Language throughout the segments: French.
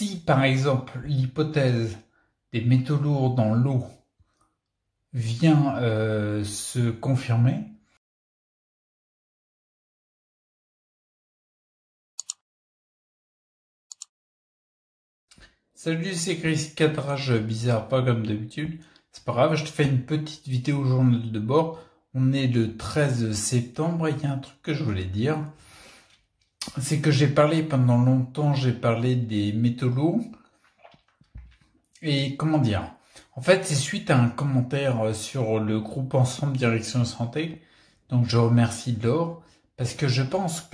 Si par exemple l'hypothèse des métaux lourds dans l'eau vient se confirmer, salut, c'est Chris, cadrage bizarre, pas comme d'habitude. C'est pas grave, je te fais une petite vidéo journal de bord. On est le 13 septembre et il y a un truc que je voulais dire. C'est que j'ai parlé pendant longtemps, j'ai parlé des métaux lourds. Et comment dire? En fait, c'est suite à un commentaire sur le groupe Ensemble Direction Santé. Donc je remercie Laure parce que je pense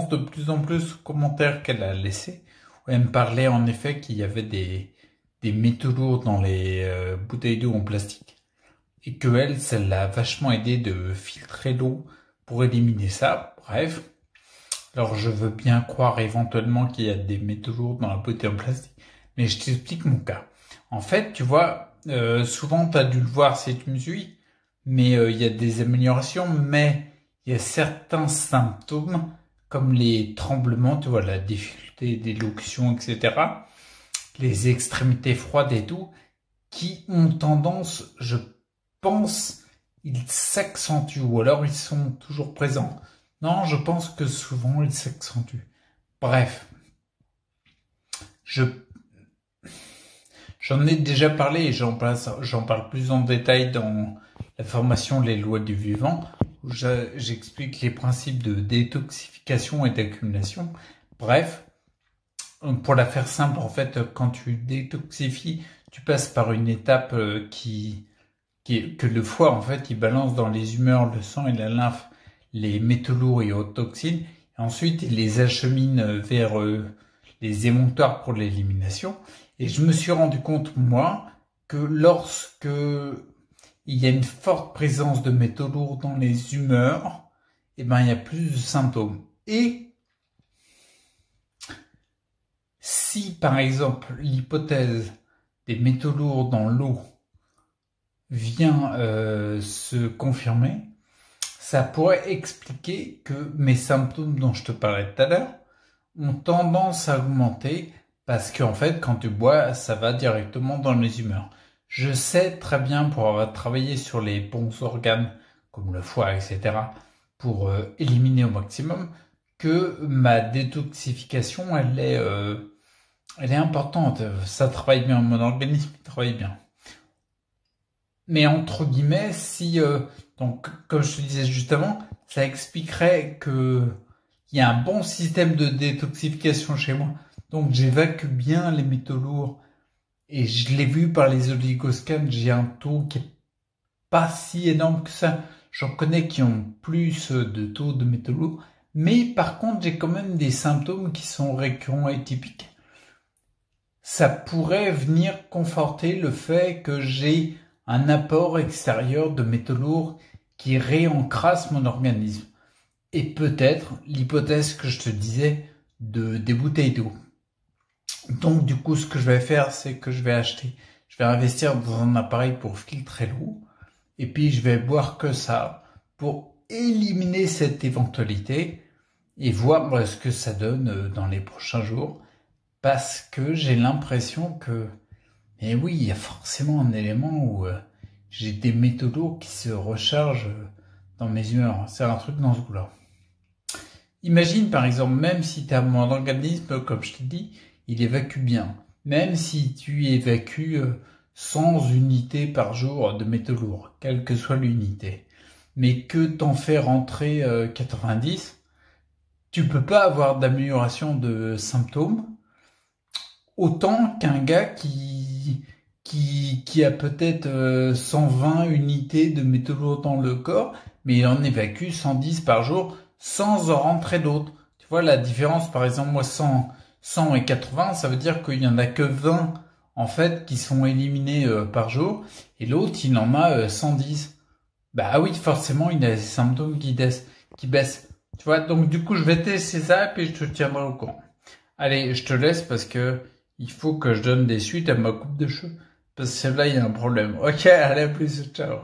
de plus en plus aux commentaires qu'elle a laissés. Où elle me parlait en effet qu'il y avait des métaux lourds dans les bouteilles d'eau en plastique. Et que elle, ça l'a vachement aidé de filtrer l'eau pour éliminer ça. Bref. Alors je veux bien croire éventuellement qu'il y a des métaux lourds dans la bouteille en plastique. Mais je t'explique mon cas. En fait, tu vois, souvent tu as dû le voir si tu me suis, mais il y a des améliorations, mais il y a certains symptômes, comme les tremblements, tu vois, la difficulté d'élocution, etc., les extrémités froides et tout, qui ont tendance, je pense, ils s'accentuent, ou alors ils sont toujours présents. Non, je pense que souvent ils s'accentuent. Bref, j'en ai déjà parlé et j'en parle plus en détail dans la formation Les lois du vivant, où j'explique les principes de détoxification et d'accumulation. Bref, pour la faire simple, en fait, quand tu détoxifies, tu passes par une étape que le foie, en fait, il balance dans les humeurs, le sang et la lymphe les métaux lourds et autres toxines. Et ensuite, il les achemine vers les émonctoires pour l'élimination. Et je me suis rendu compte, moi, que lorsque il y a une forte présence de métaux lourds dans les humeurs, eh ben, il y a plus de symptômes. Et si, par exemple, l'hypothèse des métaux lourds dans l'eau vient se confirmer, ça pourrait expliquer que mes symptômes dont je te parlais tout à l'heure ont tendance à augmenter parce qu'en fait, quand tu bois, ça va directement dans les humeurs. Je sais très bien, pour avoir travaillé sur les bons organes, comme le foie, etc., pour éliminer au maximum, que ma détoxification, elle est importante. Ça travaille bien, mon organisme travaille bien. Mais entre guillemets, si donc comme je te disais juste avant, ça expliquerait que il y a un bon système de détoxification chez moi. Donc j'évacue bien les métaux lourds et je l'ai vu par les oligoscans, j'ai un taux qui est pas si énorme que ça. J'en connais qui ont plus de taux de métaux lourds, mais par contre j'ai quand même des symptômes qui sont récurrents et typiques. Ça pourrait venir conforter le fait que j'ai un apport extérieur de métaux lourds qui réencrasse mon organisme. Et peut-être l'hypothèse que je te disais des bouteilles d'eau. Donc du coup, ce que je vais faire, c'est que je vais investir dans un appareil pour filtrer l'eau. Et puis je vais boire que ça pour éliminer cette éventualité et voir ce que ça donne dans les prochains jours. Parce que j'ai l'impression que, et oui, il y a forcément un élément où j'ai des métaux lourds qui se rechargent dans mes humeurs. C'est un truc dans ce goût-là. Imagine par exemple, même si tu as mon organisme, comme je te dis, il évacue bien. Même si tu évacues 100 unités par jour de métaux lourds, quelle que soit l'unité, mais que t'en fais rentrer 90, tu peux pas avoir d'amélioration de symptômes autant qu'un gars qui a peut-être 120 unités de métaux lourds dans le corps, mais il en évacue 110 par jour sans en rentrer d'autres. Tu vois la différence, par exemple, moi 100 et 80, ça veut dire qu'il y en a que 20 en fait qui sont éliminés par jour, et l'autre il en a 110. Bah oui, forcément il a des symptômes qui baissent. Tu vois, donc du coup je vais tester ça et puis je te tiendrai au courant. Allez, je te laisse parce que il faut que je donne des suites à ma coupe de cheveux. Parce que là, il y a un problème. Ok, allez, à plus, ciao.